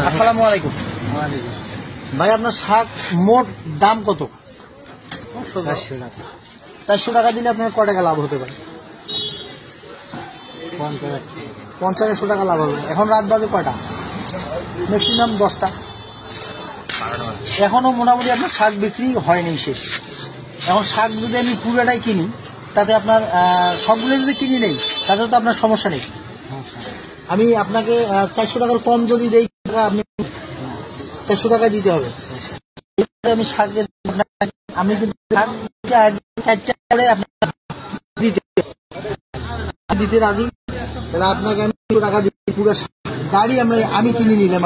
আসসালামু আলাইকুম। ভাই আপনার শাক মোট দাম কত? 400 টাকা। 400 টাকা দিলে আপনার কয় টাকা লাভ হতে পারে? 50-100 টাকা লাভ হবে। এখন রাত বাজে কয়টা? ম্যাক্সিমাম 10টা। এখনো মোটামুটি আপনার শাক বিক্রি হয়নি শেষ। এখন শাক যদি আমি পুরোটাই কিনি তাতে আপনার সবগুলো যদি কিনি নেই তাতে তো আপনার সমস্যা নেই। আমি আপনাকে 400 টাকার কম যদি দেই আপনি 400 টাকা দিতে হবে। আমি শাক আমি কিন্তু চারটা করে দিতে রাজি, তাহলে আপনাকে আমি 200 টাকা দিই। পুরো গাড়ি আমি কিনে নিলাম,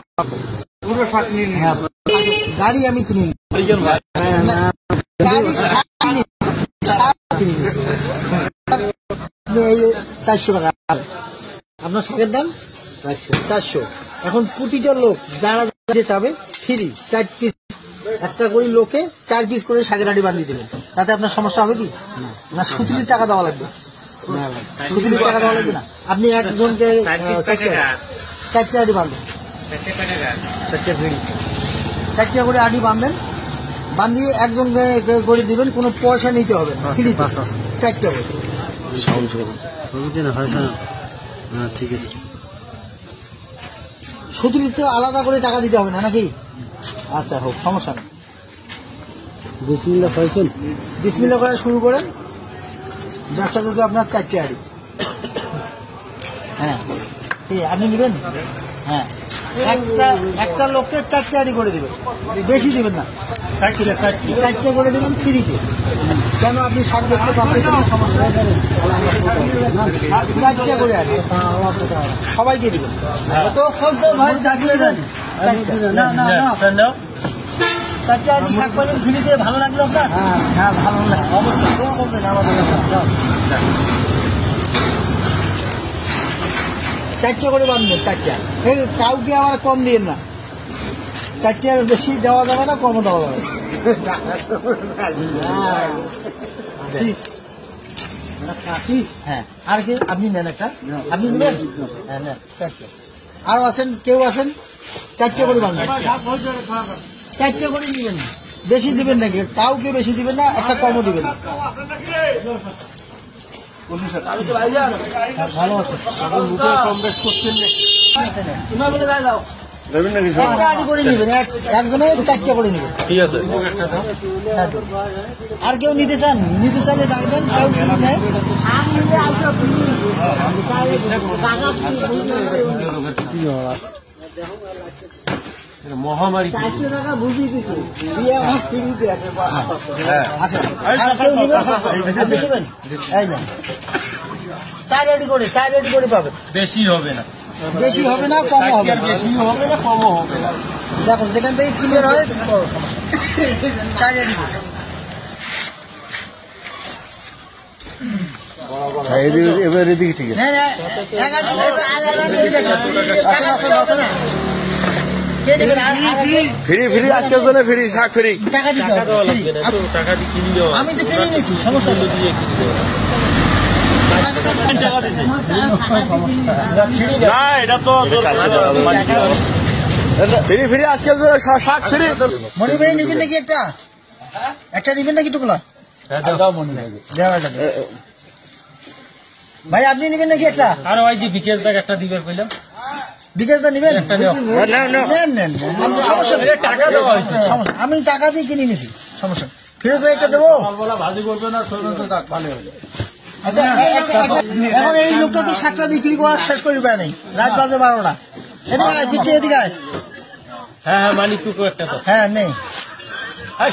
পুরো শাক নিয়ে নিলাম। হ্যাঁ, গাড়ি আমি কিনে নিলাম, গাড়ি শাক কিনে 400 টাকা আপনার শাকের দাম 400। এখন প্রতিটা লোক যারা চাবে ফ্রি 4 পিস একটা করে লোকে 4 পিস করে শাকের আড়ি বাঁধিয়ে দেবেন। তাতে আপনার সমস্যা হবে কি? না সুতিলির টাকা দেওয়া লাগবে? সুতিলির টাকা দেওয়া লাগবে না। আপনি একজনকে 4টা আড়ি বাঁধবেন, 4টা করে আড়ি বাঁধবেন, বাঁধিয়ে একজনকে করে দিবেন, কোনো পয়সা নিতে হবে না, ফ্রি 4টা করে। ঠিক আছে। সুতিলির তো আলাদা করে টাকা দিতে হবে না নাকি? আচ্ছা হোক, সমস্যা নেই। বিসমিল্লাহ খাইছেন? বিসমিল্লাহ করে শুরু করেন। ব্যবসা যদি আপনার 4টা আড়ি, হ্যাঁ আপনি নেবেন। হ্যাঁ, একটা লোককে 4টা আড়ি করে দেবেন, বেশি দিবেন না, 4টা করে দেবেন ফ্রিতে। কেন আপনি শাক বেচতে পারবেন? সমস্যা 4টা করে আড়ি সবাইকে দিবেন। ভাই চাকরি দেন 4টা আড়ি শাক পাবেন ফ্রিতে। ভালো লাগলো আপনার? হ্যাঁ ভালো লাগে, অবশ্যই করবেন আমাদের। 4টা করে বাঁধবেন, 4টা। কাউকে আবার কম দিন না, 4টার বেশি দেওয়া যাবে না, কমও দেওয়া যাবে। হ্যাঁ, আর কি আপনি নেন একটা, আপনি নেবেন? হ্যাঁ নেন 4টা। আরো আছেন, কেউ আছেন? 4টা করে বাঁধবেন, 4টা করে নেবেন। বেশি দিবেন নাকি? কাউকে বেশি দিবেন না, একটা কমও দিবেন না। ভালো আছে, কম বেশ করছেন একজনে 4টা করে নেবেন। ঠিক আছে। আর কেউ নিতে চাইলে ডাক দেন। কেউ নেয় মহামারী 400 টাকা বুঝি দিতে চার রেডি করে পাবেন। বেশি হবে না, বেশি হবে না, কম হবে, বেশি হবে না, কমও হবে না। দেখো যেখান থেকে ক্লিয়ার হয় 4 রেডি করে। এবার এদিকে ঠিক আছে। ফ্রি ফ্রি আজকের জন্য ফ্রি শাক ফ্রি। টাকা দিতে হবে, টাকা দিয়ে কিনে দেওয়া। আমি তো কিনে নিয়েছি, সমস্যা নেই। না এটা তো ফ্রি ফ্রি আজকের জন্য শাক ফ্রি। মনি ভাই নিবেন নাকি? একটা নিবেন নাকি টুকলা? ভাই আপনি নিবেন নাকি একটা? আর ওই যে বিকেশ ব্যাগ একটা দিবেন কইলাম, বিকেশটা নিবেন? নেন, সমস্যা নেই, টাকা দেওয়া হয়েছে। সমস্যা, আমি টাকা দিয়ে কিনে নিয়েছি, সমস্যা ফেরত করে একটা দেবো। ভাজি করবে না, ভালো হবে। এখন এই লোকটা তো শাকটা বিক্রি করার শেষ করি পায় নাই, রাত বাজে 12টা। এদিকে পিছিয়ে এদিকে। হ্যাঁ মালিক টুকু একটা তো। হ্যাঁ নেই।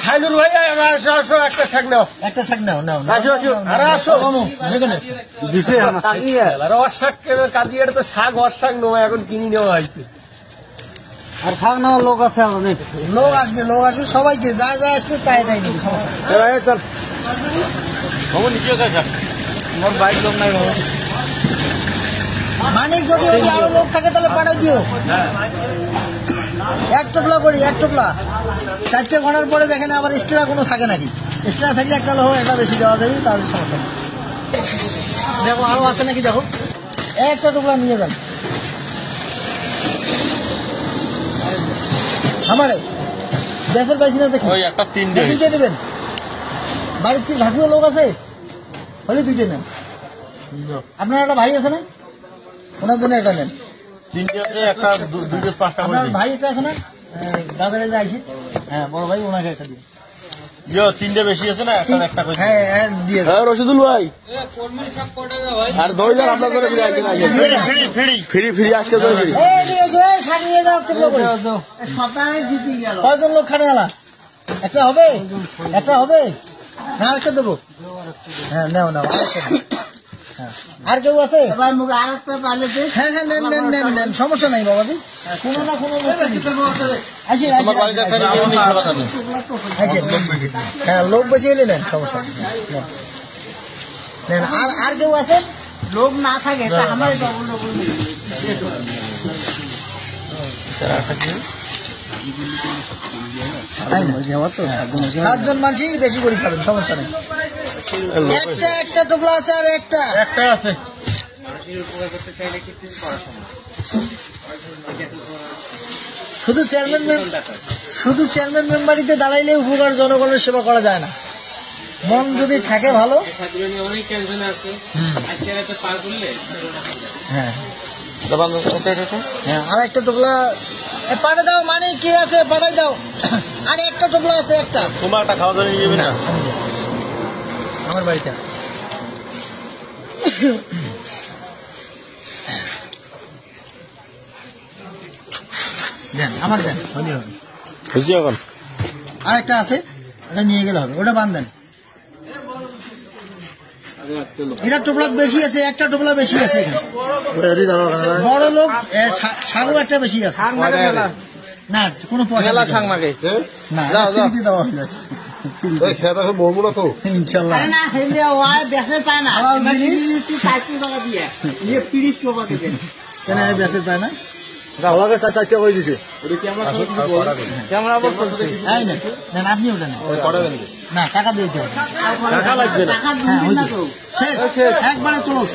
শাইনুর ভাই আসো একটা শাক নাও, একটা শাক নাও। আরে আসো দিছে আর ওর শাক কাজিয়ার তো শাক, ওর শাক নয় এখন কিনে নেওয়া হয়েছে। আর শাক নেওয়ার লোক আছে, লোক আসবে সবাইকে, যা আসবে তাই তাই নিবি। মানিক যদি আরো লোক থাকে তাহলে পাঠাই দিও। এক টোপলা করি, 4টে গণার পরে দেখেন আবার এক্সট্রা কোনো থাকে নাকি? এক্সট্রা থাকলে একটা লোক একটা বেশি দেওয়া যাবে, তাহলে সমস্যা নেই। দেখো আরো আছে নাকি, দেখো একটা টোপলা নিয়ে যান। আমারে গ্যাসের পাইছি না দেখুন ওই একটা তিনটে তিনটে দেবেন বাড়ির কি ঝাঁকুয়া লোক আছে হলে দুইটে নেন আপনার একটা ভাই আছে না ওনার জন্য একটা নেন তিনটে একটা দুটো 5টা আপনার ভাই একটা আছে না বাজারে যে আইসি হ্যাঁ বড় ভাই ওনাকে একটা দিন তিনটে বেশি আছে না একটা করে হ্যাঁ হ্যাঁ দিয়ে দেন। হ্যাঁ রশিদুল ভাই আর 2000 আপনার করে দিয়ে আসেন আগে ফ্রি ফ্রি ফ্রি ফ্রি আজকে তো ফ্রি এই নিয়ে এসো এই শাক নিয়ে যাও টুকরো করে কয়জন লোক খানে আলা একটা হবে একটা হবে না আরেকটা দেবো হ্যাঁ নাও নাও আরেকটা নাও। হ্যাঁ। আর কেউ আছে হ্যাঁ হ্যাঁ নেন নেন নেন নেন সমস্যা নাই বাবাজি কোনো না কোনো আসেন আসেন হ্যাঁ লোক বেশি এলে নেন সমস্যা নেই নেন। নেন আর আর কেউ আছেন লোক না থাকে তা আমার সাতজন মানুষই বেশি করে খাবেন সমস্যা নেই একটা একটা টোপলা আছে আর একটা একটা আছে শুধু চেয়ারম্যান মেম্বারিতে দাঁড়াইলে উপকার জনগণের সেবা করা যায় না মন যদি থাকে ভালো অনেক টেনশন আছে আজকে রাতে পার করলে হ্যাঁ হ্যাঁ আর একটা টোপলা পাঠে দাও মানে কি আছে পাঠাই দাও আর একটা টোপলা আছে একটা তোমার একটা খাওয়া দাওয়া নিয়ে যাবে না আমার বাড়িতে দেন আমার দেন হলে হবে বুঝছি এখন আর একটা আছে ওটা নিয়ে গেলে হবে ওটা বাঁধবেন এটা টোপলা বেশি আছে একটা টোপলা বেশি আছে এখানে বড় লোক সাগর একটা বেশি আছে না কোনো পয়সা দিতে হবে না। না ফ্রিতে দেওয়া হলো ইনশাল্লাহ হালাল জিনিস কেন বেঁচে পায় না এই নেন, নেন, আপনি ওটা নেন। না টাকা দিতে হবে টাকা লাগবে না হ্যাঁ হয়েছে। শেষ একবারে ক্লোজ